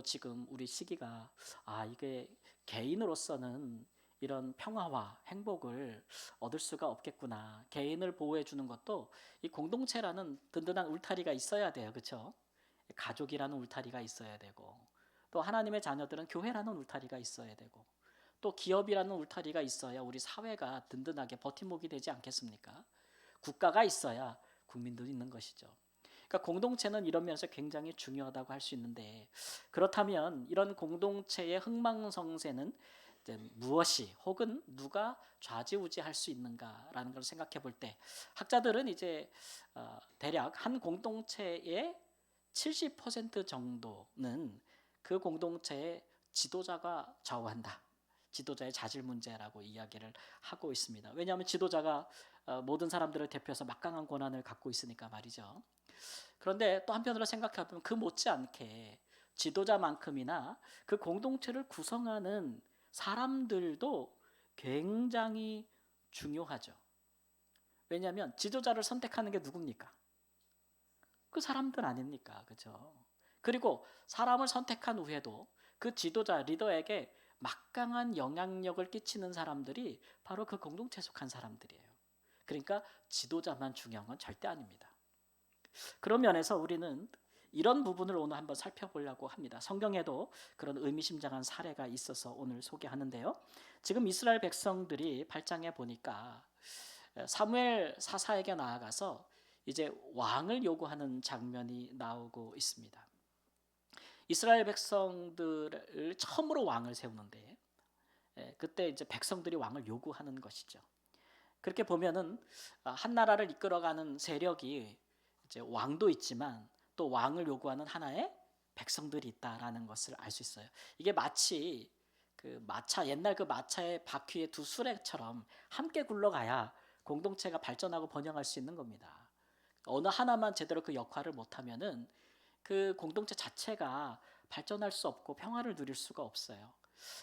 지금 우리 시기가 이게 개인으로서는 이런 평화와 행복을 얻을 수가 없겠구나. 개인을 보호해 주는 것도 이 공동체라는 든든한 울타리가 있어야 돼요. 그렇죠? 가족이라는 울타리가 있어야 되고, 또 하나님의 자녀들은 교회라는 울타리가 있어야 되고, 또 기업이라는 울타리가 있어야 우리 사회가 든든하게 버팀목이 되지 않겠습니까? 국가가 있어야 국민도 있는 것이죠. 그러니까 공동체는 이런 면에서 굉장히 중요하다고 할 수 있는데, 그렇다면 이런 공동체의 흥망성쇠는 이제 무엇이 혹은 누가 좌지우지할 수 있는가라는 걸 생각해 볼 때, 학자들은 이제 대략 한 공동체의 70% 정도는 그 공동체의 지도자가 좌우한다. 지도자의 자질 문제라고 이야기를 하고 있습니다. 왜냐하면 지도자가 모든 사람들을 대표해서 막강한 권한을 갖고 있으니까 말이죠. 그런데 또 한편으로 생각해 보면 그 못지않게 지도자만큼이나 그 공동체를 구성하는 사람들도 굉장히 중요하죠. 왜냐하면 지도자를 선택하는 게 누굽니까? 그 사람들 아닙니까? 그죠? 그리고 사람을 선택한 후에도 그 지도자, 리더에게 막강한 영향력을 끼치는 사람들이 바로 그 공동체에 속한 사람들이에요. 그러니까 지도자만 중요한 건 절대 아닙니다. 그런 면에서 우리는 이런 부분을 오늘 한번 살펴보려고 합니다. 성경에도 그런 의미심장한 사례가 있어서 오늘 소개하는데요. 지금 이스라엘 백성들이 8장에 보니까 사무엘 사사에게 나아가서 이제 왕을 요구하는 장면이 나오고 있습니다. 이스라엘 백성들을 처음으로 왕을 세우는데, 그때 이제 백성들이 왕을 요구하는 것이죠. 그렇게 보면은 한 나라를 이끌어가는 세력이 이제 왕도 있지만 또 왕을 요구하는 하나의 백성들이 있다라는 것을 알 수 있어요. 이게 마치 그 마차, 옛날 그 마차의 바퀴의 두 수레처럼 함께 굴러가야 공동체가 발전하고 번영할 수 있는 겁니다. 어느 하나만 제대로 그 역할을 못하면은 그 공동체 자체가 발전할 수 없고 평화를 누릴 수가 없어요.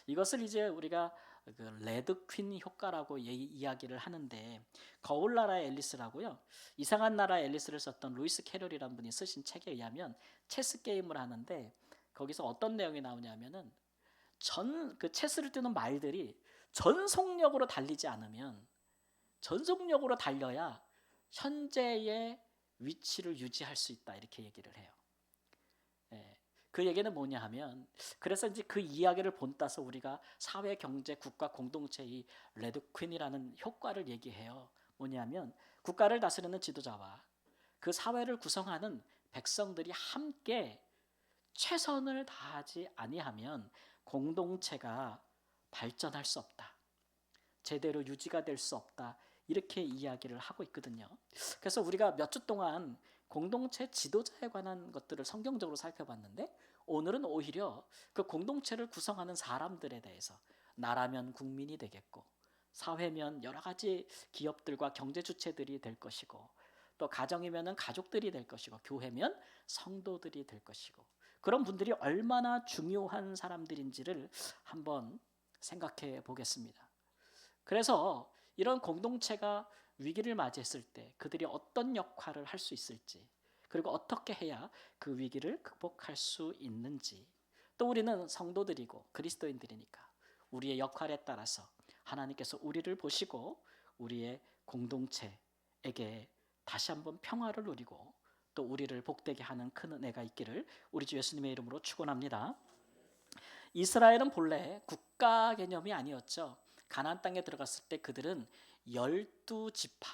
이것을 이제 우리가 그 레드 퀸 효과라고 이야기를 하는데, 거울 나라의 앨리스라고요. 이상한 나라의 앨리스를 썼던 루이스 캐럴이라는 분이 쓰신 책에 의하면 체스 게임을 하는데, 거기서 어떤 내용이 나오냐면은 전 그 체스를 뜨는 말들이 전속력으로 달리지 않으면, 전속력으로 달려야 현재의 위치를 유지할 수 있다, 이렇게 얘기를 해요. 예. 그 얘기는 뭐냐 하면, 그래서 이제 그 이야기를 본따서 우리가 사회, 경제, 국가 공동체의 레드퀸이라는 효과를 얘기해요. 뭐냐면 국가를 다스리는 지도자와 그 사회를 구성하는 백성들이 함께 최선을 다하지 아니하면 공동체가 발전할 수 없다. 제대로 유지가 될 수 없다. 이렇게 이야기를 하고 있거든요. 그래서 우리가 몇 주 동안 공동체 지도자에 관한 것들을 성경적으로 살펴봤는데, 오늘은 오히려 그 공동체를 구성하는 사람들에 대해서, 나라면 국민이 되겠고, 사회면 여러 가지 기업들과 경제 주체들이 될 것이고, 또 가정이면 가족들이 될 것이고, 교회면 성도들이 될 것이고, 그런 분들이 얼마나 중요한 사람들인지를 한번 생각해 보겠습니다. 그래서 이런 공동체가 위기를 맞이했을 때 그들이 어떤 역할을 할 수 있을지, 그리고 어떻게 해야 그 위기를 극복할 수 있는지, 또 우리는 성도들이고 그리스도인들이니까 우리의 역할에 따라서 하나님께서 우리를 보시고 우리의 공동체에게 다시 한번 평화를 누리고 또 우리를 복되게 하는 큰 은혜가 있기를 우리 주 예수님의 이름으로 축원합니다. 이스라엘은 본래 국가 개념이 아니었죠. 가나안 땅에 들어갔을 때 그들은 12지파,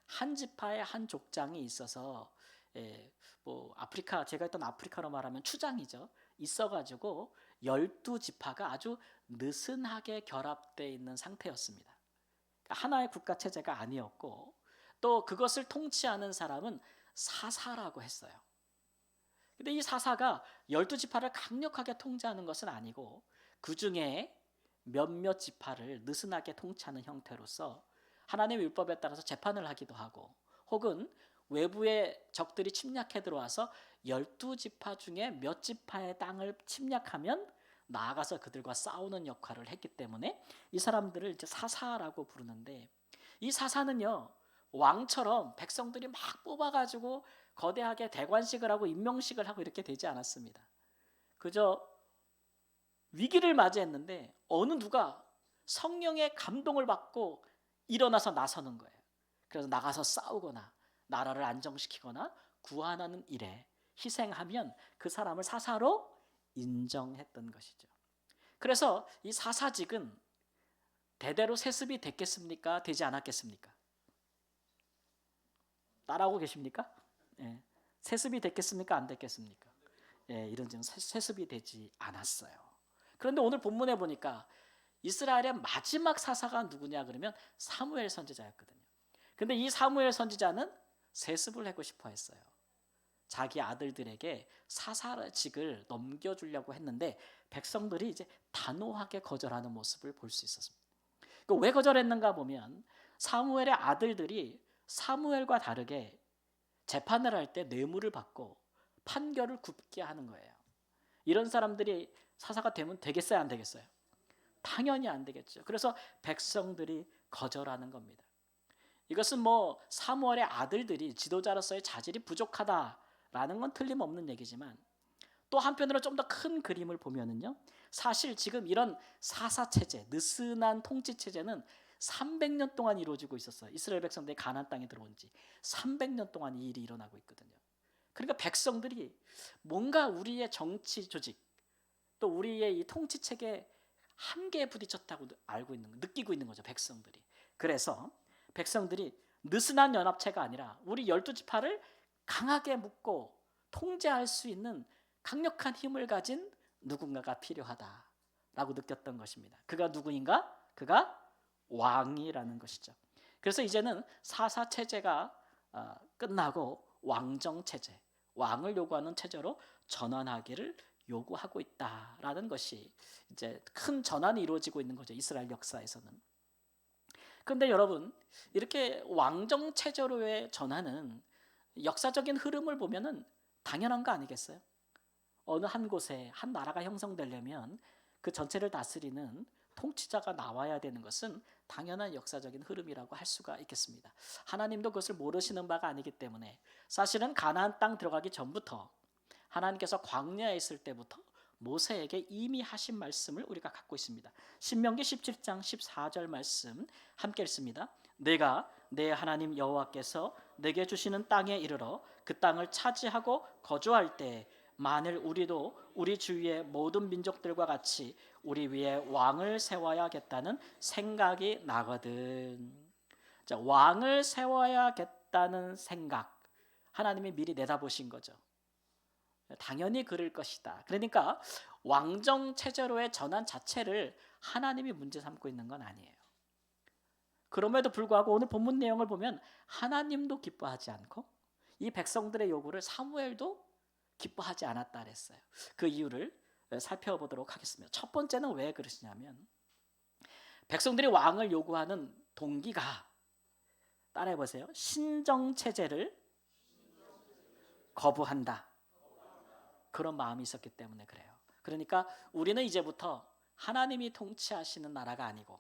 한 지파에 한 족장이 있어서, 뭐 아프리카, 제가 했던 아프리카로 말하면 추장이죠. 있어가지고 12지파가 아주 느슨하게 결합되어 있는 상태였습니다. 그러니까 하나의 국가 체제가 아니었고, 또 그것을 통치하는 사람은 사사라고 했어요. 근데 이 사사가 12지파를 강력하게 통제하는 것은 아니고, 그 중에 몇몇 지파를 느슨하게 통치하는 형태로서 하나님의 율법에 따라서 재판을 하기도 하고, 혹은 외부의 적들이 침략해 들어와서 12지파 중에 몇 지파의 땅을 침략하면 나아가서 그들과 싸우는 역할을 했기 때문에 이 사람들을 이제 사사라고 부르는데, 이 사사는요, 왕처럼 백성들이 막 뽑아가지고 거대하게 대관식을 하고 임명식을 하고 이렇게 되지 않았습니다. 그저 위기를 맞이했는데 어느 누가 성령의 감동을 받고 일어나서 나서는 거예요. 그래서 나가서 싸우거나 나라를 안정시키거나 구하는 일에 희생하면 그 사람을 사사로 인정했던 것이죠. 그래서 이 사사직은 대대로 세습이 됐겠습니까? 되지 않았겠습니까? 따라하고 계십니까? 예. 세습이 됐겠습니까? 안 됐겠습니까? 예, 이런 지금 세습이 되지 않았어요. 그런데 오늘 본문에 보니까 이스라엘의 마지막 사사가 누구냐 그러면 사무엘 선지자였거든요. 근데 이 사무엘 선지자는 세습을 하고 싶어 했어요. 자기 아들들에게 사사직을 넘겨주려고 했는데 백성들이 이제 단호하게 거절하는 모습을 볼 수 있었습니다. 왜 거절했는가 보면 사무엘의 아들들이 사무엘과 다르게 재판을 할 때 뇌물을 받고 판결을 굽게 하는 거예요. 이런 사람들이 사사가 되면 되겠어요, 안 되겠어요? 당연히 안 되겠죠. 그래서 백성들이 거절하는 겁니다. 이것은 뭐 사무엘의 아들들이 지도자로서의 자질이 부족하다라는 건 틀림없는 얘기지만 또 한편으로 좀 더 큰 그림을 보면은요. 사실 지금 이런 사사 체제, 느슨한 통치 체제는 300년 동안 이루어지고 있었어요. 이스라엘 백성들이 가나안 땅에 들어온 지 300년 동안 이 일이 일어나고 있거든요. 그러니까 백성들이 뭔가 우리의 정치 조직 또 우리의 이 통치 체계에 한계에 부딪혔다고 알고 있는 거, 느끼고 있는 거죠, 백성들이. 그래서 백성들이 느슨한 연합체가 아니라 우리 12지파를 강하게 묶고 통제할 수 있는 강력한 힘을 가진 누군가가 필요하다라고 느꼈던 것입니다. 그가 누구인가? 그가 왕이라는 것이죠. 그래서 이제는 사사 체제가 끝나고 왕정 체제, 왕을 요구하는 체제로 전환하기를 요구하고 있다라는 것이 이제 큰 전환이 이루어지고 있는 거죠. 이스라엘 역사에서는. 그런데 여러분, 이렇게 왕정 체제로의 전환은 역사적인 흐름을 보면은 당연한 거 아니겠어요? 어느 한 곳에 한 나라가 형성되려면 그 전체를 다스리는 통치자가 나와야 되는 것은 당연한 역사적인 흐름이라고 할 수가 있겠습니다. 하나님도 그것을 모르시는 바가 아니기 때문에 사실은 가나안 땅 들어가기 전부터 하나님께서 광야에 있을 때부터 모세에게 이미 하신 말씀을 우리가 갖고 있습니다. 신명기 17장 14절 말씀 함께 읽습니다. 내가 내 하나님 여호와께서 내게 주시는 땅에 이르러 그 땅을 차지하고 거주할 때 만일 우리도 우리 주위의 모든 민족들과 같이 우리 위에 왕을 세워야겠다는 생각이 나거든. 자, 왕을 세워야겠다는 생각, 하나님이 미리 내다보신 거죠. 당연히 그럴 것이다. 그러니까 왕정 체제로의 전환 자체를 하나님이 문제 삼고 있는 건 아니에요. 그럼에도 불구하고 오늘 본문 내용을 보면 하나님도 기뻐하지 않고 이 백성들의 요구를 사무엘도 기뻐하지 않았다 그랬어요. 그 이유를 살펴보도록 하겠습니다. 첫 번째는 왜 그러시냐면 백성들이 왕을 요구하는 동기가 따라해 보세요. 신정 체제를 거부한다. 그런 마음이 있었기 때문에 그래요. 그러니까 우리는 이제부터 하나님이 통치하시는 나라가 아니고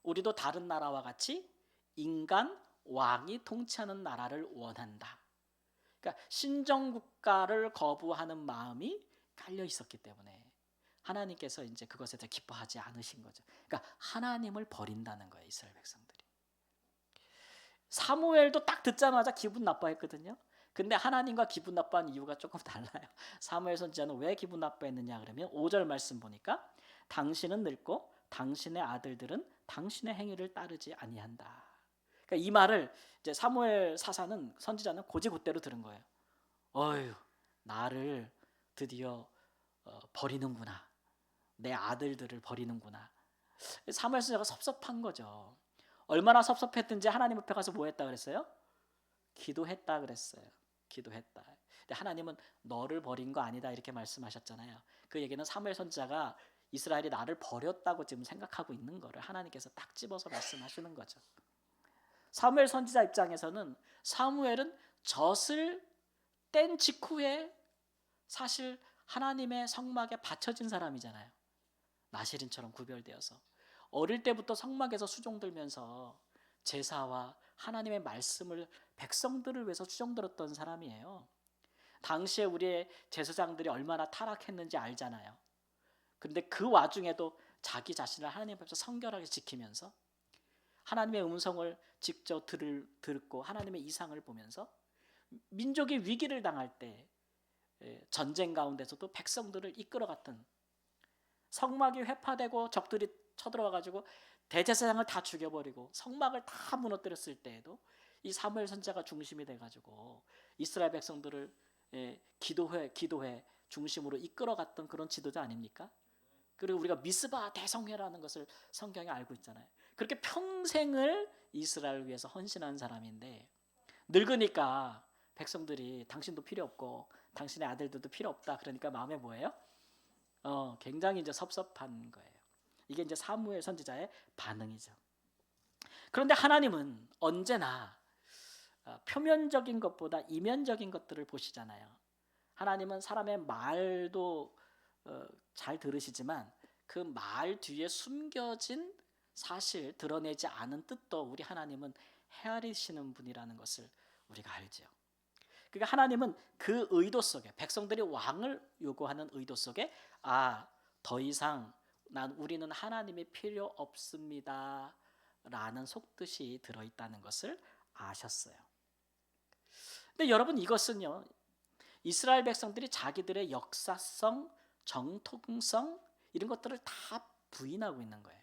우리도 다른 나라와 같이 인간 왕이 통치하는 나라를 원한다. 그러니까 신정국가를 거부하는 마음이 깔려 있었기 때문에 하나님께서 이제 그것에 대해 기뻐하지 않으신 거죠. 그러니까 하나님을 버린다는 거예요, 이스라엘 백성들이. 사무엘도 딱 듣자마자 기분 나빠했거든요. 근데 하나님과 기분 나빠한 이유가 조금 달라요. 사무엘 선지자는 왜 기분 나빠했느냐 그러면 5절 말씀 보니까 당신은 늙고 당신의 아들들은 당신의 행위를 따르지 아니한다. 그러니까 이 말을 이제 사무엘 사사는 선지자는 고지고대로 들은 거예요. 어휴, 나를 드디어 버리는구나. 내 아들들을 버리는구나. 사무엘 선지자가 섭섭한 거죠. 얼마나 섭섭했든지 하나님 앞에 가서 뭐 했다 그랬어요? 기도했다 그랬어요. 기도했다. 근데 하나님은 너를 버린 거 아니다 이렇게 말씀하셨잖아요. 그 얘기는 사무엘 선지자가 이스라엘이 나를 버렸다고 지금 생각하고 있는 거를 하나님께서 딱 집어서 말씀하시는 거죠. 사무엘 선지자 입장에서는 사무엘은 젖을 뗀 직후에 사실 하나님의 성막에 받쳐진 사람이잖아요. 나실인처럼 구별되어서 어릴 때부터 성막에서 수종들면서 제사와 하나님의 말씀을 백성들을 위해서 수종들었던 사람이에요. 당시에 우리의 제사장들이 얼마나 타락했는지 알잖아요. 그런데 그 와중에도 자기 자신을 하나님 앞에서 성결하게 지키면서 하나님의 음성을 직접 듣고 하나님의 이상을 보면서 민족이 위기를 당할 때 전쟁 가운데서도 백성들을 이끌어갔던, 성막이 회파되고 적들이 쳐들어와 가지고 대제사장을 다 죽여버리고 성막을 다 무너뜨렸을 때에도 이 사무엘 선지자가 중심이 돼가지고 이스라엘 백성들을 기도회 중심으로 이끌어갔던 그런 지도자 아닙니까? 그리고 우리가 미스바 대성회라는 것을 성경에 알고 있잖아요. 그렇게 평생을 이스라엘을 위해서 헌신한 사람인데 늙으니까 백성들이 당신도 필요 없고 당신의 아들들도 필요 없다. 그러니까 마음에 뭐예요? 굉장히 이제 섭섭한 거예요. 이게 이제 사무엘 선지자의 반응이죠. 그런데 하나님은 언제나 표면적인 것보다 이면적인 것들을 보시잖아요. 하나님은 사람의 말도 잘 들으시지만 그 말 뒤에 숨겨진 사실, 드러내지 않은 뜻도 우리 하나님은 헤아리시는 분이라는 것을 우리가 알죠. 그러니까 하나님은 그 의도 속에, 백성들이 왕을 요구하는 의도 속에 더 이상 우리는 하나님이 필요 없습니다 라는 속뜻이 들어있다는 것을 아셨어요. 근데 여러분, 이것은요, 이스라엘 백성들이 자기들의 역사성, 정통성 이런 것들을 다 부인하고 있는 거예요.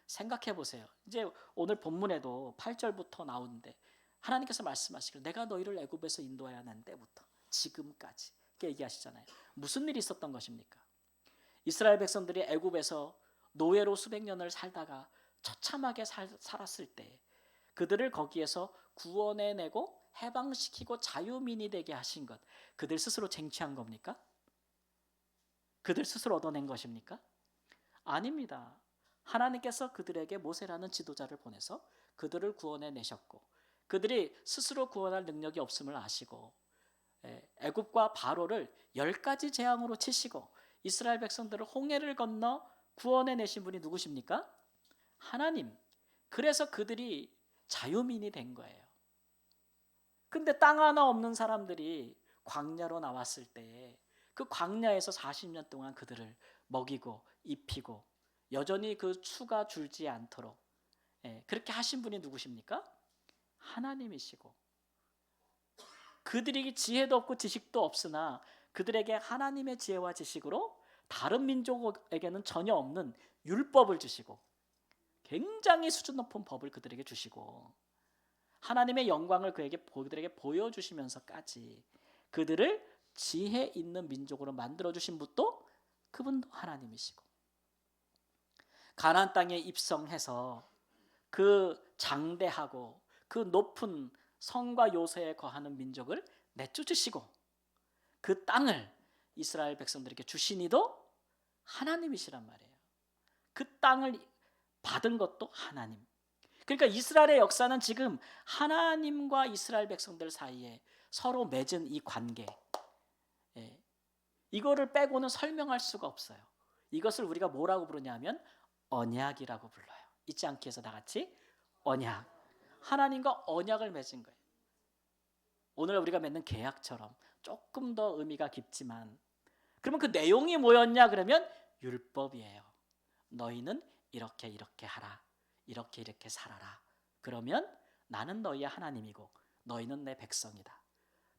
생각해 보세요. 이제 오늘 본문에도 8절부터 나오는데 하나님께서 말씀하시기를 내가 너희를 애굽에서 인도하여 낸 때부터 지금까지 이렇게 얘기하시잖아요. 무슨 일이 있었던 것입니까? 이스라엘 백성들이 애굽에서 노예로 수백 년을 살다가 처참하게 살았을 때 그들을 거기에서 구원해내고 해방시키고 자유민이 되게 하신 것, 그들 스스로 쟁취한 겁니까? 그들 스스로 얻어낸 것입니까? 아닙니다. 하나님께서 그들에게 모세라는 지도자를 보내서 그들을 구원해내셨고 그들이 스스로 구원할 능력이 없음을 아시고 애굽과 바로를 10가지 재앙으로 치시고 이스라엘 백성들을 홍해를 건너 구원해내신 분이 누구십니까? 하나님. 그래서 그들이 자유민이 된 거예요. 근데 땅 하나 없는 사람들이 광야로 나왔을 때 그 광야에서 40년 동안 그들을 먹이고 입히고 여전히 그 추가 줄지 않도록 그렇게 하신 분이 누구십니까? 하나님이시고, 그들이 지혜도 없고 지식도 없으나 그들에게 하나님의 지혜와 지식으로 다른 민족에게는 전혀 없는 율법을 주시고 굉장히 수준 높은 법을 그들에게 주시고 하나님의 영광을 그들에게 보여주시면서까지 그들을 지혜 있는 민족으로 만들어주신 분도 그분도 하나님이시고, 가나안 땅에 입성해서 그 장대하고 그 높은 성과 요새에 거하는 민족을 내쫓으시고 그 땅을 이스라엘 백성들에게 주신 이도 하나님이시란 말이에요. 그 땅을 받은 것도 하나님. 그러니까 이스라엘의 역사는 지금 하나님과 이스라엘 백성들 사이에 서로 맺은 이 관계, 이거를 빼고는 설명할 수가 없어요. 이것을 우리가 뭐라고 부르냐면 언약이라고 불러요. 잊지 않기 위해서 다 같이 언약. 하나님과 언약을 맺은 거예요. 오늘 우리가 맺는 계약처럼 조금 더 의미가 깊지만, 그러면 그 내용이 뭐였냐 그러면 율법이에요. 너희는 이렇게 이렇게 하라, 이렇게 이렇게 살아라. 그러면 나는 너희의 하나님이고 너희는 내 백성이다.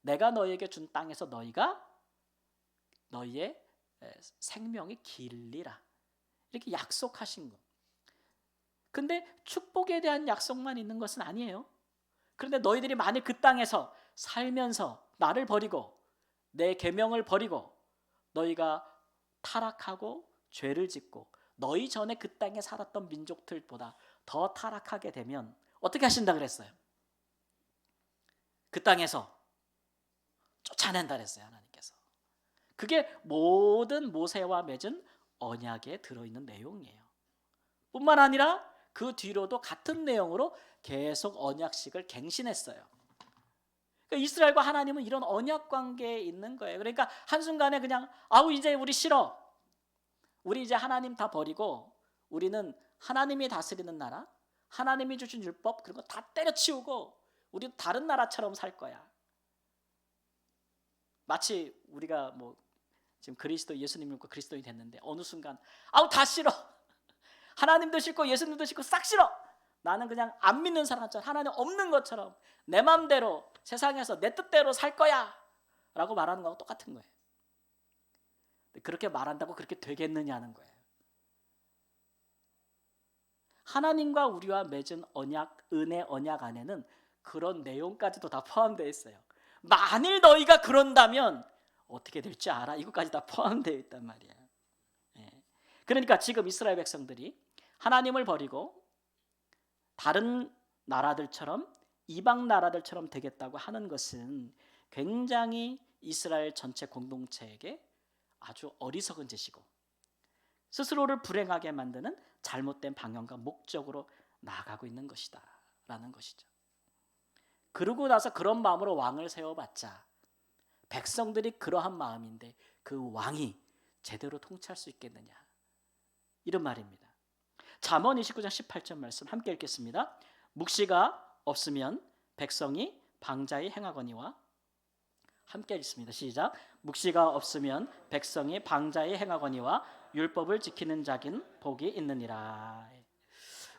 내가 너희에게 준 땅에서 너희가 너희의 생명이 길리라, 이렇게 약속하신 거. 근데 축복에 대한 약속만 있는 것은 아니에요. 그런데 너희들이 만일 그 땅에서 살면서 나를 버리고 내 계명을 버리고 너희가 타락하고 죄를 짓고 너희 전에 그 땅에 살았던 민족들보다 더 타락하게 되면 어떻게 하신다 그랬어요? 그 땅에서 쫓아낸다 그랬어요, 하나님께서. 그게 모든 모세와 맺은 언약에 들어있는 내용이에요. 뿐만 아니라 그 뒤로도 같은 내용으로 계속 언약식을 갱신했어요. 그러니까 이스라엘과 하나님은 이런 언약 관계에 있는 거예요. 그러니까 한순간에 그냥 이제 우리 싫어, 우리 이제 하나님 다 버리고 우리는 하나님이 다스리는 나라, 하나님이 주신 율법 그런 거 다 때려치우고 우리 다른 나라처럼 살 거야. 마치 우리가 지금 그리스도 예수님 믿고 그리스도인이 됐는데 어느 순간 아우 다 싫어. 하나님도 싫고 예수님도 싫고 싹 싫어. 나는 그냥 안 믿는 사람처럼 하나님 없는 것처럼 내 맘대로 세상에서 내 뜻대로 살 거야 라고 말하는 거하고 똑같은 거예요. 그렇게 말한다고 그렇게 되겠느냐는 거예요. 하나님과 우리와 맺은 언약, 은혜 언약 안에는 그런 내용까지도 다 포함되어 있어요. 만일 너희가 그런다면 어떻게 될지 알아? 이것까지 다 포함되어 있단 말이에요. 예. 그러니까 지금 이스라엘 백성들이 하나님을 버리고 다른 나라들처럼 이방 나라들처럼 되겠다고 하는 것은 굉장히 이스라엘 전체 공동체에게 아주 어리석은 짓이고 스스로를 불행하게 만드는 잘못된 방향과 목적으로 나아가고 있는 것이다 라는 것이죠. 그러고 나서 그런 마음으로 왕을 세워봤자 백성들이 그러한 마음인데 그 왕이 제대로 통치할 수 있겠느냐 이런 말입니다. 잠언 29장 18절 말씀 함께 읽겠습니다. 묵시가 없으면 백성이 방자히 행하거니와 함께 읽습니다. 시작. 묵시가 없으면 백성이 방자히 행하거니와 율법을 지키는 자긴 복이 있느니라.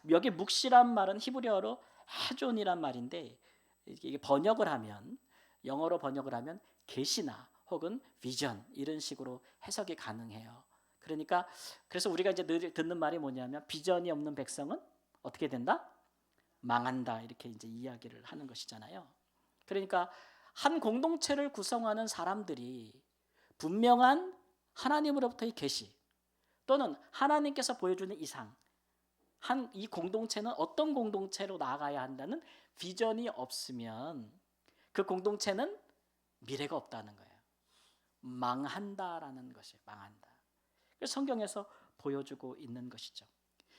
여기 묵시란 말은 히브리어로 해존이란 말인데 이게 번역을 하면 영어로 번역을 하면 계시나 혹은 비전 이런 식으로 해석이 가능해요. 그러니까 그래서 우리가 이제 늘 듣는 말이 뭐냐면 비전이 없는 백성은 어떻게 된다? 망한다 이렇게 이제 이야기를 하는 것이잖아요. 그러니까 한 공동체를 구성하는 사람들이 분명한 하나님으로부터의 계시 또는 하나님께서 보여주는 이상 이 공동체는 어떤 공동체로 나아가야 한다는 비전이 없으면 그 공동체는 미래가 없다는 거예요. 망한다라는 것이에요. 망한다. 그래서 성경에서 보여주고 있는 것이죠.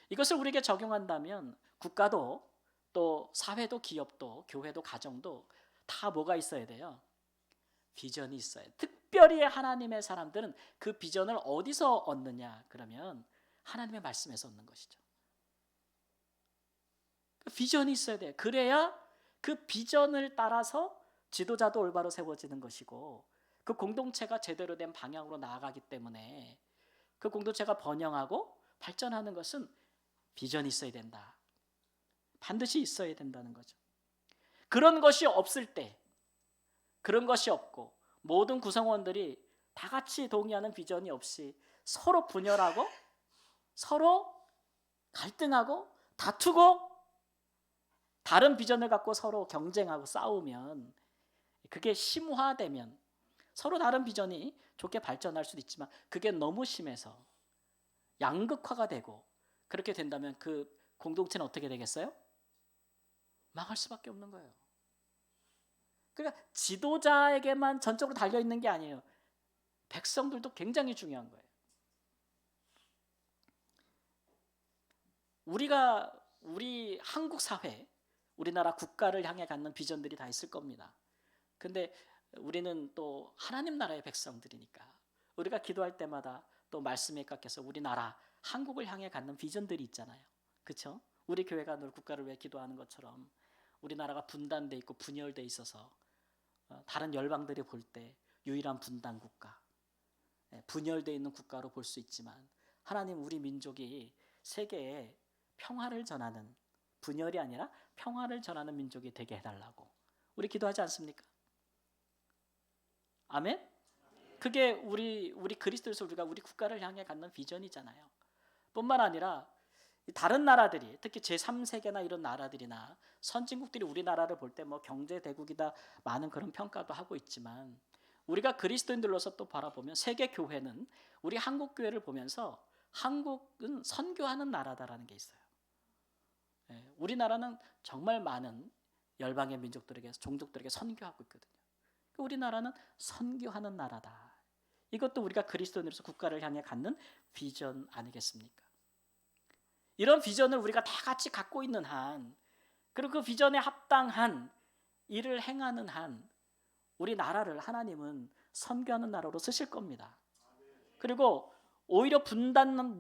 이것을 우리에게 적용한다면 국가도 또 사회도 기업도 교회도 가정도 다 뭐가 있어야 돼요? 비전이 있어야 돼요. 특별히 하나님의 사람들은 그 비전을 어디서 얻느냐 그러면 하나님의 말씀에서 얻는 것이죠. 그 비전이 있어야 돼요. 그래야 그 비전을 따라서 지도자도 올바로 세워지는 것이고 그 공동체가 제대로 된 방향으로 나아가기 때문에 그 공동체가 번영하고 발전하는 것은 비전이 있어야 된다. 반드시 있어야 된다는 거죠. 그런 것이 없을 때 그런 것이 없고 모든 구성원들이 다 같이 동의하는 비전이 없이 서로 분열하고 서로 갈등하고 다투고 다른 비전을 갖고 서로 경쟁하고 싸우면 그게 심화되면 서로 다른 비전이 좋게 발전할 수도 있지만 그게 너무 심해서 양극화가 되고 그렇게 된다면 그 공동체는 어떻게 되겠어요? 망할 수밖에 없는 거예요. 그러니까 지도자에게만 전적으로 달려있는 게 아니에요. 백성들도 굉장히 중요한 거예요. 우리 한국 사회, 우리나라 국가를 향해 갖는 비전들이 다 있을 겁니다. 근데 우리는 또 하나님 나라의 백성들이니까 우리가 기도할 때마다 또 말씀에 깎여서 우리나라 한국을 향해 갖는 비전들이 있잖아요. 그렇죠? 우리 교회가 늘 국가를 위해 기도하는 것처럼 우리나라가 분단돼 있고 분열돼 있어서 다른 열방들이 볼 때 유일한 분단 국가, 분열돼 있는 국가로 볼 수 있지만 하나님 우리 민족이 세계에 평화를 전하는 분열이 아니라 평화를 전하는 민족이 되게 해달라고 우리 기도하지 않습니까? 아멘? 그게 우리 그리스도에서 우리 국가를 향해 갖는 비전이잖아요. 뿐만 아니라 다른 나라들이 특히 제3세계나 이런 나라들이나 선진국들이 우리나라를 볼 때 뭐 경제 대국이다 많은 그런 평가도 하고 있지만 우리가 그리스도인들로서 또 바라보면 세계 교회는 우리 한국 교회를 보면서 한국은 선교하는 나라다라는 게 있어요. 우리나라는 정말 많은 열방의 민족들에게 종족들에게 선교하고 있거든요. 우리나라는 선교하는 나라다. 이것도 우리가 그리스도인으로서 국가를 향해 갖는 비전 아니겠습니까? 이런 비전을 우리가 다 같이 갖고 있는 한 그리고 그 비전에 합당한 일을 행하는 한 우리 나라를 하나님은 선교하는 나라로 쓰실 겁니다. 그리고 오히려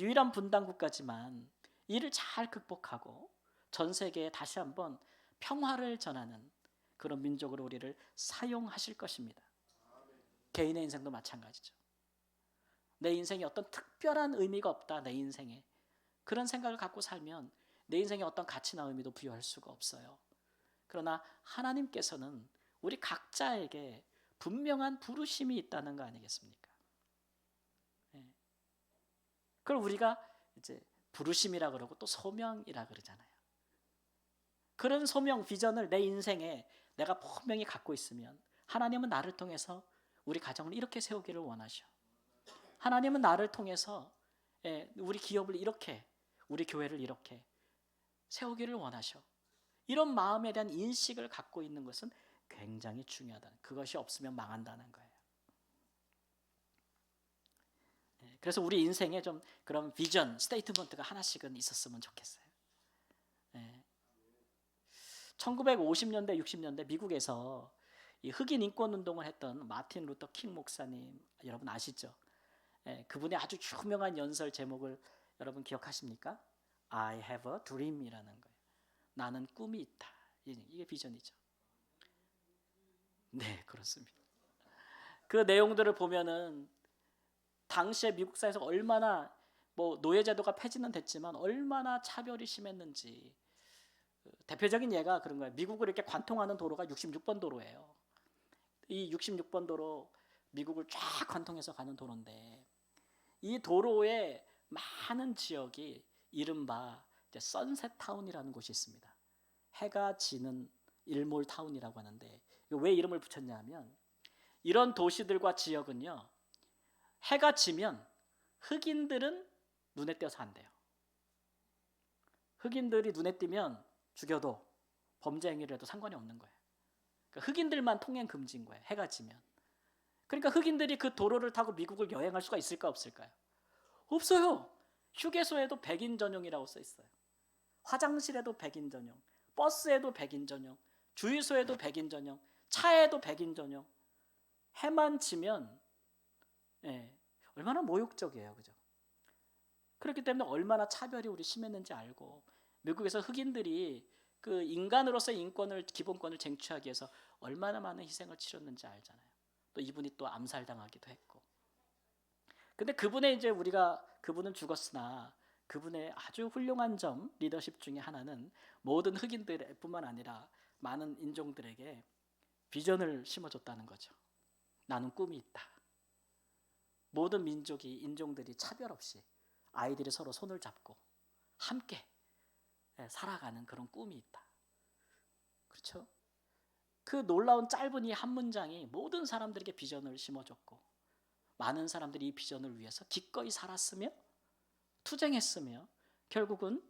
유일한 분단 국가지만 이를 잘 극복하고 전 세계에 다시 한번 평화를 전하는 그런 민족으로 우리를 사용하실 것입니다. 개인의 인생도 마찬가지죠. 내 인생에 어떤 특별한 의미가 없다. 내 인생에. 그런 생각을 갖고 살면 내 인생에 어떤 가치나 의미도 부여할 수가 없어요. 그러나 하나님께서는 우리 각자에게 분명한 부르심이 있다는 거 아니겠습니까? 예. 그걸 우리가 이제 부르심이라 그러고 또 소명이라 그러잖아요. 그런 소명, 비전을 내 인생에 내가 분명히 갖고 있으면 하나님은 나를 통해서 우리 가정을 이렇게 세우기를 원하셔. 하나님은 나를 통해서 우리 기업을 이렇게, 우리 교회를 이렇게 세우기를 원하셔. 이런 마음에 대한 인식을 갖고 있는 것은 굉장히 중요하다. 그것이 없으면 망한다는 거예요. 그래서 우리 인생에 좀 그런 비전, 스테이트먼트가 하나씩은 있었으면 좋겠어요. 1950년대, 60년대 미국에서 이 흑인 인권 운동을 했던 마틴 루터 킹 목사님 여러분 아시죠? 그분의 아주 유명한 연설 제목을 여러분 기억하십니까? I have a dream이라는 거예요. 나는 꿈이 있다. 이게 비전이죠. 네, 그렇습니다. 그 내용들을 보면은 당시에 미국 사회에서 얼마나 뭐 노예제도가 폐지는 됐지만 얼마나 차별이 심했는지 대표적인 예가 그런 거예요. 미국을 이렇게 관통하는 도로가 66번 도로예요. 이 66번 도로 미국을 쫙 관통해서 가는 도로인데 이 도로의 많은 지역이 이른바 선셋 타운이라는 곳이 있습니다. 해가 지는 일몰 타운이라고 하는데 왜 이름을 붙였냐면 이런 도시들과 지역은요. 해가 지면 흑인들은 눈에 띄어서 안 돼요. 흑인들이 눈에 띄면 죽여도 범죄 행위를 해도 상관이 없는 거예요. 그러니까 흑인들만 통행 금지인 거예요. 해가 지면. 그러니까 흑인들이 그 도로를 타고 미국을 여행할 수가 있을까 없을까요? 없어요. 휴게소에도 백인 전용이라고 써 있어요. 화장실에도 백인 전용, 버스에도 백인 전용, 주유소에도 백인 전용, 차에도 백인 전용. 해만 지면 얼마나 모욕적이에요. 그죠? 그렇기 때문에 얼마나 차별이 우리 심했는지 알고 미국에서 흑인들이 그 인간으로서의 인권을 기본권을 쟁취하기 위해서 얼마나 많은 희생을 치렀는지 알잖아요. 또 이분이 또 암살당하기도 했고. 근데 그분의 이제 우리가 그분은 죽었으나 그분의 아주 훌륭한 점 리더십 중에 하나는 모든 흑인들뿐만 아니라 많은 인종들에게 비전을 심어줬다는 거죠. 나는 꿈이 있다. 모든 민족이 인종들이 차별 없이 아이들이 서로 손을 잡고 함께 살아가는 그런 꿈이 있다. 그렇죠? 그 놀라운 짧은 이 한 문장이 모든 사람들에게 비전을 심어줬고 많은 사람들이 이 비전을 위해서 기꺼이 살았으며 투쟁했으며 결국은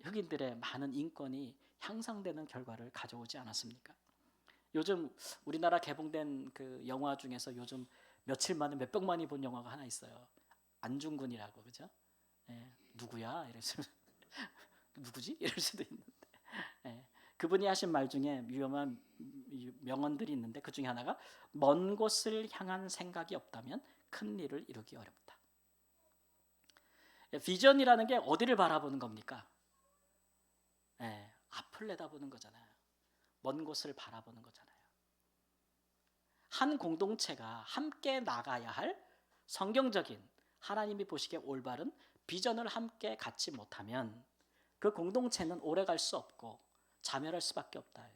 흑인들의 많은 인권이 향상되는 결과를 가져오지 않았습니까? 요즘 우리나라 개봉된 그 영화 중에서 요즘 며칠 만에 몇백만이 본 영화가 하나 있어요. 안중근이라고, 그죠? 누구야? 이랬으면 누구지? 이럴 수도 있는데 그분이 하신 말 중에 유명한 명언들이 있는데 그 중에 하나가 먼 곳을 향한 생각이 없다면 큰 일을 이루기 어렵다. 비전이라는 게 어디를 바라보는 겁니까? 앞을 내다보는 거잖아요. 먼 곳을 바라보는 거잖아요. 한 공동체가 함께 나가야 할 성경적인 하나님이 보시기에 올바른 비전을 함께 갖지 못하면 그 공동체는 오래 갈 수 없고 자멸할 수밖에 없다.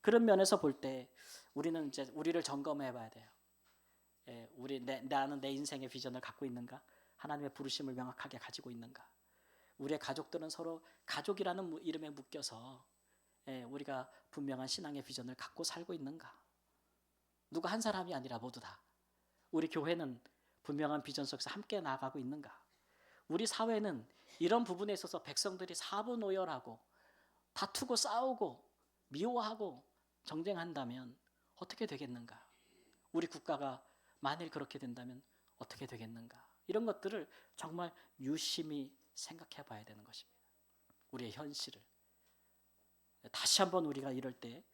그런 면에서 볼 때 우리는 이제 우리를 점검해 봐야 돼요. 나는 내 인생의 비전을 갖고 있는가? 하나님의 부르심을 명확하게 가지고 있는가? 우리의 가족들은 서로 가족이라는 이름에 묶여서 우리가 분명한 신앙의 비전을 갖고 살고 있는가? 누가 한 사람이 아니라 모두 다. 우리 교회는 분명한 비전 속에서 함께 나아가고 있는가? 우리 사회는 이런 부분에 있어서 백성들이 사분오열하고 다투고 싸우고 미워하고 정쟁한다면 어떻게 되겠는가? 우리 국가가 만일 그렇게 된다면 어떻게 되겠는가? 이런 것들을 정말 유심히 생각해 봐야 되는 것입니다. 우리의 현실을. 다시 한번 우리가 이럴 때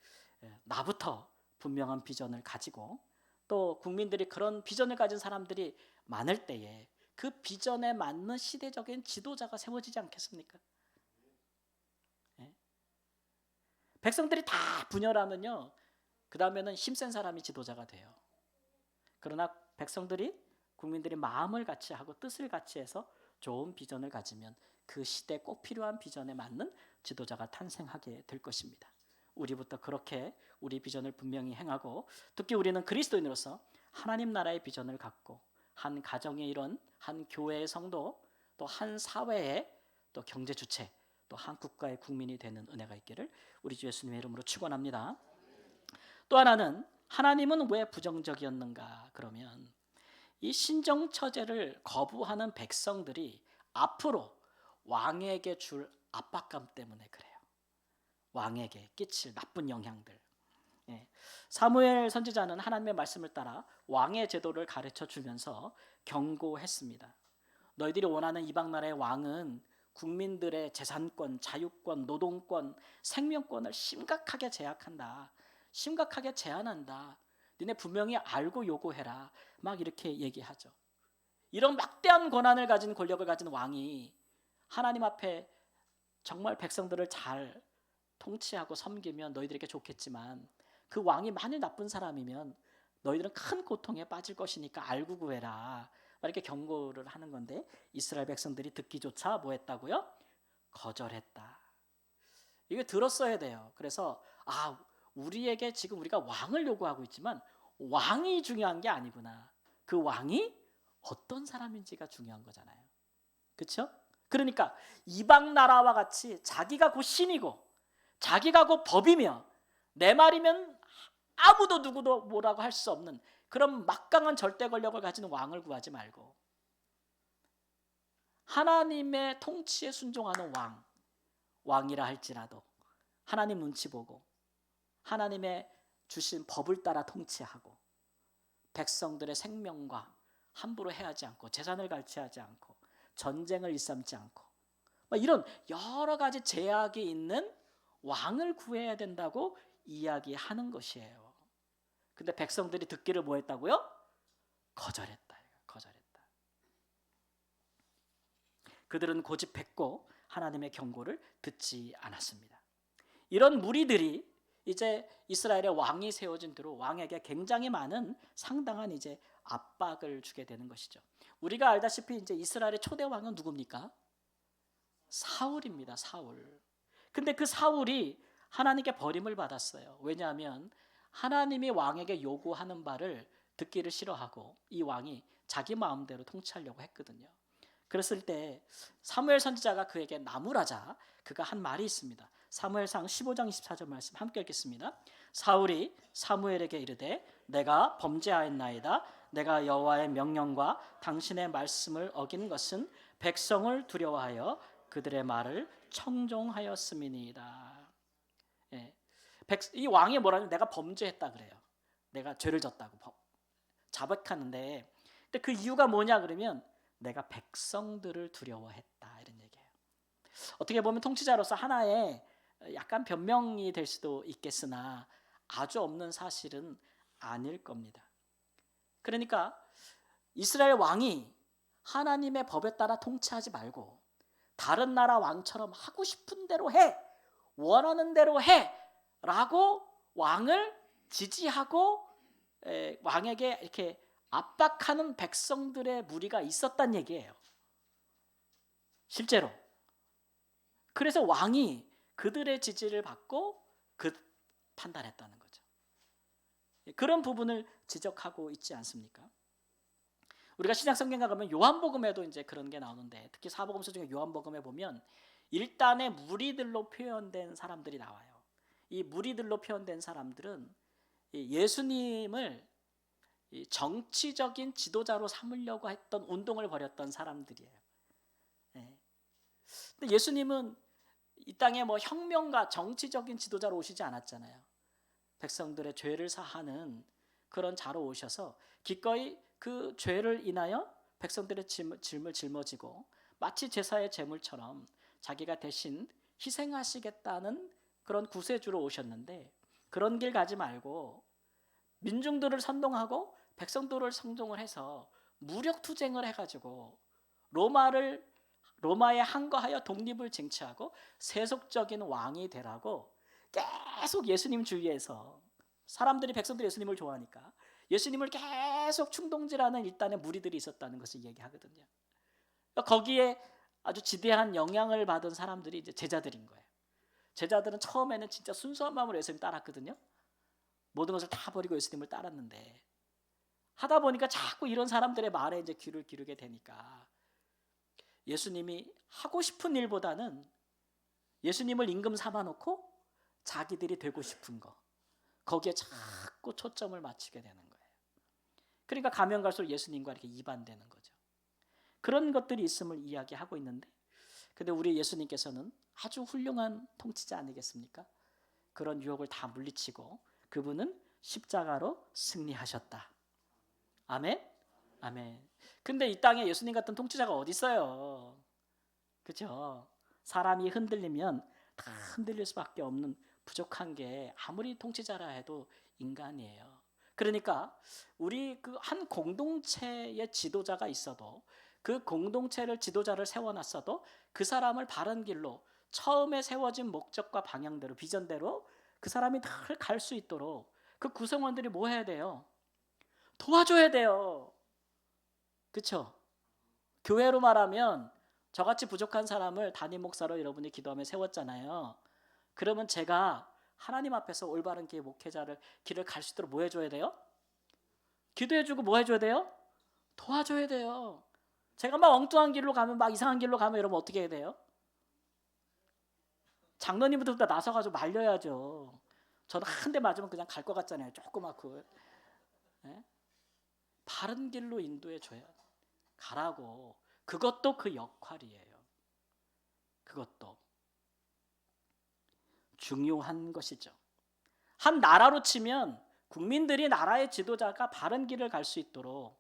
나부터 분명한 비전을 가지고 또 국민들이 그런 비전을 가진 사람들이 많을 때에 그 비전에 맞는 시대적인 지도자가 세워지지 않겠습니까? 백성들이 다 분열하면요, 그 다음에는 힘센 사람이 지도자가 돼요. 그러나 백성들이 국민들이 마음을 같이 하고 뜻을 같이 해서 좋은 비전을 가지면 그 시대에 꼭 필요한 비전에 맞는 지도자가 탄생하게 될 것입니다. 우리부터 그렇게 우리 비전을 분명히 행하고, 특히 우리는 그리스도인으로서 하나님 나라의 비전을 갖고 한 가정의 일원, 한 교회의 성도, 또 한 사회의 또 경제 주체, 또 한 국가의 국민이 되는 은혜가 있기를 우리 주 예수님의 이름으로 축원합니다. 또 하나는, 하나님은 왜 부정적이었는가? 그러면 이 신정처제를 거부하는 백성들이 앞으로 왕에게 줄 압박감 때문에 그래요. 왕에게 끼칠 나쁜 영향들. 사무엘 선지자는 하나님의 말씀을 따라 왕의 제도를 가르쳐 주면서 경고했습니다. 너희들이 원하는 이방 나라의 왕은 국민들의 재산권, 자유권, 노동권, 생명권을 심각하게 제약한다. 심각하게 제한한다. 니네 분명히 알고 요구해라. 막 이렇게 얘기하죠. 이런 막대한 권한을 가진, 권력을 가진 왕이 하나님 앞에 정말 백성들을 잘 통치하고 섬기면 너희들에게 좋겠지만, 그 왕이 만일 나쁜 사람이면 너희들은 큰 고통에 빠질 것이니까 알고 구해라. 이렇게 경고를 하는 건데, 이스라엘 백성들이 듣기조차 뭐 했다고요? 거절했다. 이거 들었어야 돼요. 그래서 우리에게 지금 우리가 왕을 요구하고 있지만 왕이 중요한 게 아니구나. 그 왕이 어떤 사람인지가 중요한 거잖아요. 그렇죠? 그러니까 이방 나라와 같이 자기가 곧 신이고 자기가 곧 법이며 내 말이면 아무도 누구도 뭐라고 할 수 없는 그런 막강한 절대 권력을 가진 왕을 구하지 말고, 하나님의 통치에 순종하는 왕이라 할지라도 하나님 눈치 보고 하나님의 주신 법을 따라 통치하고 백성들의 생명과 함부로 해하지 않고 재산을 갈취하지 않고 전쟁을 일삼지 않고 이런 여러 가지 제약이 있는 왕을 구해야 된다고 이야기하는 것이에요. 근데 백성들이 듣기를 뭐 했다고요? 거절했다. 그들은 고집했고 하나님의 경고를 듣지 않았습니다. 이런 무리들이 이제 이스라엘의 왕이 세워진 뒤로 왕에게 굉장히 많은 상당한 이제 압박을 주게 되는 것이죠. 우리가 알다시피 이제 이스라엘의 초대 왕은 누굽니까? 사울입니다. 사울. 근데 그 사울이 하나님께 버림을 받았어요. 왜냐하면 하나님이 왕에게 요구하는 바를 듣기를 싫어하고 이 왕이 자기 마음대로 통치하려고 했거든요. 그랬을 때 사무엘 선지자가 그에게 나무라자 그가 한 말이 있습니다. 사무엘상 15장 24절 말씀 함께 읽겠습니다. 사울이 사무엘에게 이르되 내가 범죄하였나이다. 내가 여호와의 명령과 당신의 말씀을 어긴 것은 백성을 두려워하여 그들의 말을 청종하였음이니이다. 이 왕이 뭐라냐면 내가 범죄했다 그래요. 내가 죄를 졌다고 자백하는데, 근데 그 이유가 뭐냐 그러면 내가 백성들을 두려워했다 이런 얘기예요. 어떻게 보면 통치자로서 하나의 약간 변명이 될 수도 있겠으나 아주 없는 사실은 아닐 겁니다. 그러니까 이스라엘 왕이 하나님의 법에 따라 통치하지 말고 다른 나라 왕처럼 하고 싶은 대로 해, 원하는 대로 해 라고 왕을 지지하고 왕에게 이렇게 압박하는 백성들의 무리가 있었단 얘기예요. 실제로. 그래서 왕이 그들의 지지를 받고 판단했다는 거죠. 그런 부분을 지적하고 있지 않습니까? 우리가 신약성경에 가면 요한복음에도 이제 그런 게 나오는데, 특히 사복음서 중에 요한복음에 보면 일단의 무리들로 표현된 사람들이 나와요. 이 무리들로 표현된 사람들은 예수님을 정치적인 지도자로 삼으려고 했던 운동을 벌였던 사람들이에요. 근데 예수님은 이 땅에 뭐 혁명가, 정치적인 지도자로 오시지 않았잖아요. 백성들의 죄를 사하는 그런 자로 오셔서 기꺼이 그 죄를 인하여 백성들의 짐을 짊어지고 마치 제사의 제물처럼 자기가 대신 희생하시겠다는 그런 구세주로 오셨는데, 그런 길 가지 말고 민중들을 선동하고 백성들을 선동을 해서 무력 투쟁을 해가지고 로마에 항거하여 독립을 쟁취하고 세속적인 왕이 되라고 계속 예수님 주위에서, 사람들이 백성들이 예수님을 좋아하니까 예수님을 계속 충동질하는 일단의 무리들이 있었다는 것을 얘기하거든요. 거기에 아주 지대한 영향을 받은 사람들이 이제 제자들인 거예요. 제자들은 처음에는 진짜 순수한 마음으로 예수님 따랐거든요. 모든 것을 다 버리고 예수님을 따랐는데 하다 보니까 자꾸 이런 사람들의 말에 이제 귀를 기울게 되니까 예수님이 하고 싶은 일보다는 예수님을 임금 삼아 놓고 자기들이 되고 싶은 거 거기에 자꾸 초점을 맞추게 되는 거예요. 그러니까 가면 갈수록 예수님과 이렇게 이반되는 거죠. 그런 것들이 있음을 이야기하고 있는데 근데 우리 예수님께서는 아주 훌륭한 통치자 아니겠습니까? 그런 유혹을 다 물리치고 그분은 십자가로 승리하셨다. 아멘? 아멘. 근데 이 땅에 예수님 같은 통치자가 어디 있어요? 그죠? 사람이 흔들리면 다 흔들릴 수밖에 없는 부족한 게 아무리 통치자라 해도 인간이에요. 그러니까 우리 그 한 공동체의 지도자가 있어도 그 공동체를 지도자를 세워놨어도 그 사람을 바른 길로 처음에 세워진 목적과 방향대로 비전대로 그 사람이 늘 갈 수 있도록 그 구성원들이 뭐 해야 돼요? 도와줘야 돼요. 그렇죠? 교회로 말하면 저같이 부족한 사람을 담임 목사로 여러분이 기도하며 세웠잖아요. 그러면 제가 하나님 앞에서 올바른 길의 목회자를 길을 갈 수 있도록 뭐 해줘야 돼요? 기도해주고 뭐 해줘야 돼요? 도와줘야 돼요. 제가 막 엉뚱한 길로 가면 막 이상한 길로 가면 여러분 어떻게 해야 돼요? 장로님부터 나서가지고 말려야죠. 저는 한 대 맞으면 그냥 갈 것 같잖아요. 조그맣고. 네? 바른 길로 인도해 줘야 가라고. 그것도 그 역할이에요. 그것도 중요한 것이죠. 한 나라로 치면 국민들이 나라의 지도자가 바른 길을 갈 수 있도록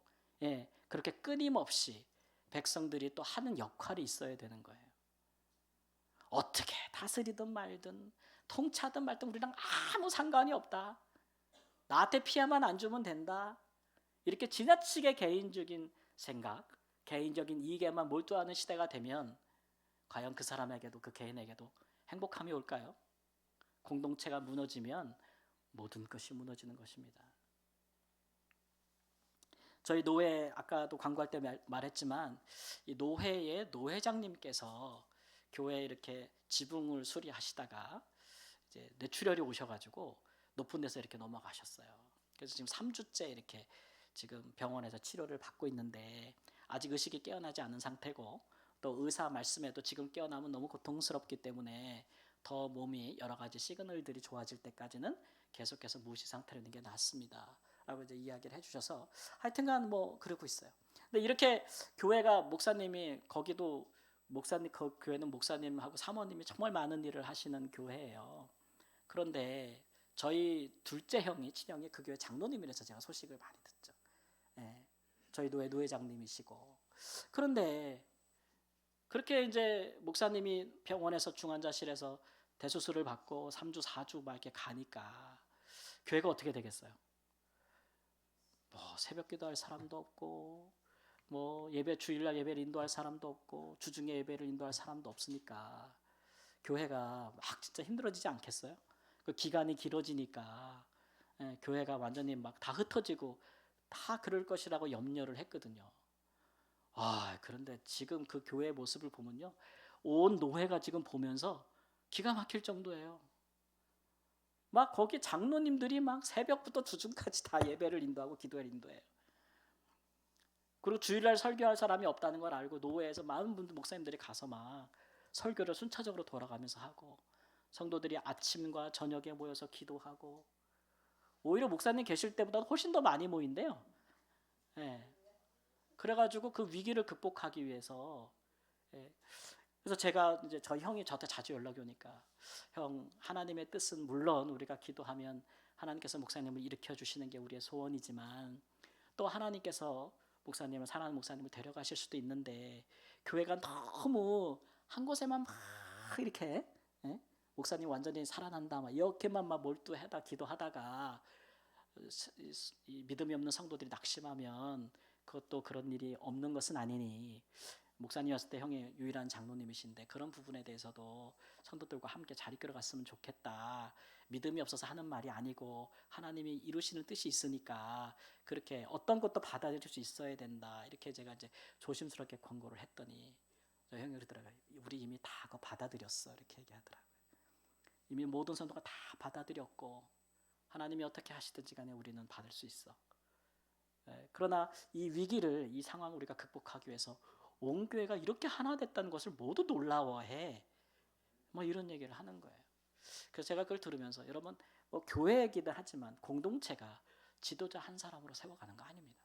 그렇게 끊임없이 백성들이 또 하는 역할이 있어야 되는 거예요. 어떻게 다스리든 말든 통치하든 말든 우리랑 아무 상관이 없다. 나한테 피해만 안 주면 된다. 이렇게 지나치게 개인적인 생각, 개인적인 이익에만 몰두하는 시대가 되면 과연 그 사람에게도 그 개인에게도 행복함이 올까요? 공동체가 무너지면 모든 것이 무너지는 것입니다. 저희 노회 아까도 광고할 때 말했지만 이 노회의 노회장님께서 교회에 이렇게 지붕을 수리하시다가 이제 뇌출혈이 오셔가지고 높은 데서 이렇게 넘어가셨어요. 그래서 지금 3주째 이렇게 지금 병원에서 치료를 받고 있는데 아직 의식이 깨어나지 않은 상태고 또 의사 말씀에도 지금 깨어나면 너무 고통스럽기 때문에 더 몸이 여러 가지 시그널들이 좋아질 때까지는 계속해서 무시 상태로 있는 게 낫습니다. 라고 이제 이야기를 해주셔서 하여튼간 뭐 그러고 있어요. 근데 이렇게 교회가 목사님이 거기도 목사님 그 교회는 목사님하고 사모님이 정말 많은 일을 하시는 교회예요. 그런데 저희 둘째 형이 친형이 그 교회 장로님이라서 제가 소식을 많이 듣죠. 예, 저희 노회 노회장님이시고 그런데 그렇게 이제 목사님이 병원에서 중환자실에서 대수술을 받고 3주 4주 막 이렇게 가니까 교회가 어떻게 되겠어요? 뭐 새벽 기도할 사람도 없고 뭐 예배 주일날 예배를 인도할 사람도 없고 주중에 예배를 인도할 사람도 없으니까 교회가 막 진짜 힘들어지지 않겠어요? 그 기간이 길어지니까 교회가 완전히 막 다 흩어지고 다 그럴 것이라고 염려를 했거든요. 그런데 지금 그 교회의 모습을 보면요. 온 노회가 지금 보면서 기가 막힐 정도예요. 막 거기 장로님들이 막 새벽부터 주중까지 다 예배를 인도하고 기도회를 인도해요. 그리고 주일날 설교할 사람이 없다는 걸 알고 노회에서 많은 분들 목사님들이 가서 막 설교를 순차적으로 돌아가면서 하고 성도들이 아침과 저녁에 모여서 기도하고 오히려 목사님 계실 때보다 훨씬 더 많이 모인대요. 예. 그래가지고 그 위기를 극복하기 위해서 그래서 제가 이제 저희 형이 저한테 자주 연락이 오니까 형 하나님의 뜻은 물론 우리가 기도하면 하나님께서 목사님을 일으켜 주시는 게 우리의 소원이지만 또 하나님께서 목사님을 사랑하는 목사님을 데려가실 수도 있는데 교회가 너무 한 곳에만 막 이렇게 목사님 완전히 살아난다 막 이렇게만 막 몰두하다 기도하다가 이 믿음이 없는 성도들이 낙심하면 그것도 그런 일이 없는 것은 아니니 목사님이었을 때 형이 유일한 장로님이신데 그런 부분에 대해서도 성도들과 함께 잘 이끌어갔으면 좋겠다. 믿음이 없어서 하는 말이 아니고 하나님이 이루시는 뜻이 있으니까 그렇게 어떤 것도 받아들일 수 있어야 된다. 이렇게 제가 이제 조심스럽게 권고를 했더니 저 형이 그러더라고요. 우리 이미 다 그거 받아들였어. 이렇게 얘기하더라고요. 이미 모든 성도가 다 받아들였고 하나님이 어떻게 하시든지 간에 우리는 받을 수 있어. 그러나 이 위기를, 이 상황을 우리가 극복하기 위해서 온 교회가 이렇게 하나 됐다는 것을 모두 놀라워해. 뭐 이런 얘기를 하는 거예요. 그래서 제가 그걸 들으면서 여러분 뭐 교회이기도 하지만 공동체가 지도자 한 사람으로 세워가는 거 아닙니다.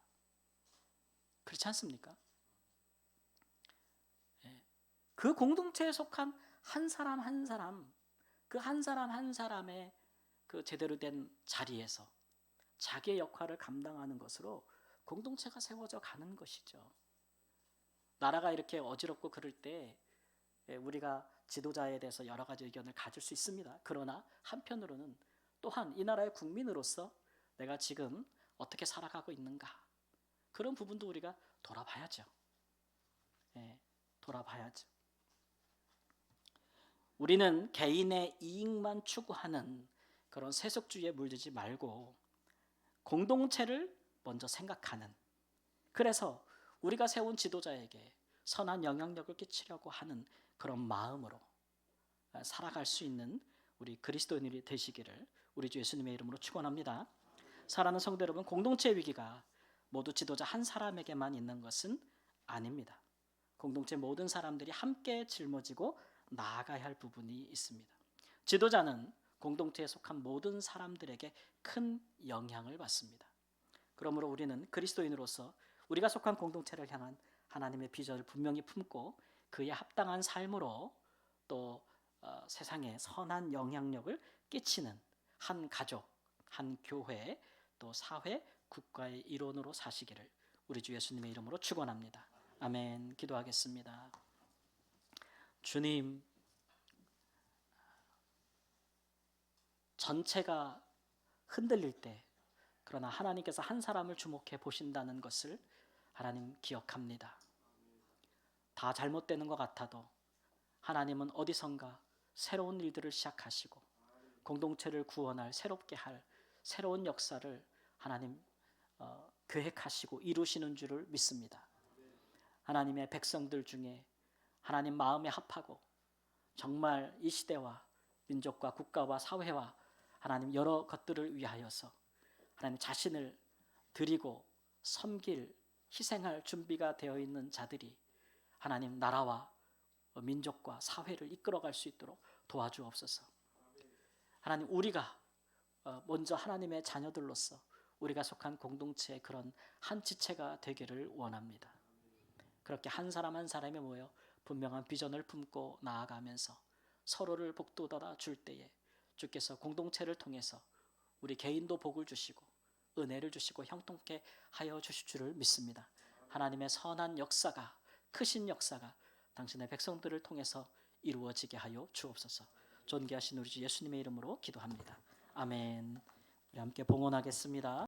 그렇지 않습니까? 그 공동체에 속한 한 사람 한 사람, 그 한 사람 한 사람의 그 제대로 된 자리에서 자기의 역할을 감당하는 것으로 공동체가 세워져 가는 것이죠. 나라가 이렇게 어지럽고 그럴 때 우리가 지도자에 대해서 여러 가지 의견을 가질 수 있습니다. 그러나 한편으로는 또한 이 나라의 국민으로서 내가 지금 어떻게 살아가고 있는가, 그런 부분도 우리가 돌아봐야죠. 돌아봐야죠. 우리는 개인의 이익만 추구하는 그런 세속주의에 물들지 말고 공동체를 먼저 생각하는, 그래서 우리가 세운 지도자에게 선한 영향력을 끼치려고 하는 그런 마음으로 살아갈 수 있는 우리 그리스도인이 되시기를 우리 주 예수님의 이름으로 축원합니다. 사랑하는 성도 여러분, 공동체 위기가 모두 지도자 한 사람에게만 있는 것은 아닙니다. 공동체 모든 사람들이 함께 짊어지고 나아가야 할 부분이 있습니다. 지도자는 공동체에 속한 모든 사람들에게 큰 영향을 받습니다. 그러므로 우리는 그리스도인으로서 우리가 속한 공동체를 향한 하나님의 비전을 분명히 품고 그에 합당한 삶으로 또 세상에 선한 영향력을 끼치는 한 가족, 한 교회, 또 사회, 국가의 일원으로 사시기를 우리 주 예수님의 이름으로 축원합니다. 아멘. 기도하겠습니다. 주님, 전체가 흔들릴 때 그러나 하나님께서 한 사람을 주목해 보신다는 것을 하나님 기억합니다. 다 잘못되는 것 같아도 하나님은 어디선가 새로운 일들을 시작하시고 공동체를 구원할, 새롭게 할 새로운 역사를 하나님 계획하시고 이루시는 줄을 믿습니다. 하나님의 백성들 중에 하나님 마음에 합하고 정말 이 시대와 민족과 국가와 사회와 하나님 여러 것들을 위하여서 하나님 자신을 드리고 섬길, 희생할 준비가 되어 있는 자들이 하나님 나라와 민족과 사회를 이끌어갈 수 있도록 도와주옵소서. 하나님, 우리가 먼저 하나님의 자녀들로서 우리가 속한 공동체의 그런 한 지체가 되기를 원합니다. 그렇게 한 사람 한 사람이 모여 분명한 비전을 품고 나아가면서 서로를 복돋아 줄 때에 주께서 공동체를 통해서 우리 개인도 복을 주시고 은혜를 주시고 형통케 하여 주실 줄을 믿습니다. 하나님의 선한 역사가, 크신 역사가 당신의 백성들을 통해서 이루어지게 하여 주옵소서. 존귀하신 우리 주 예수님의 이름으로 기도합니다. 아멘. 우리 함께 봉헌하겠습니다.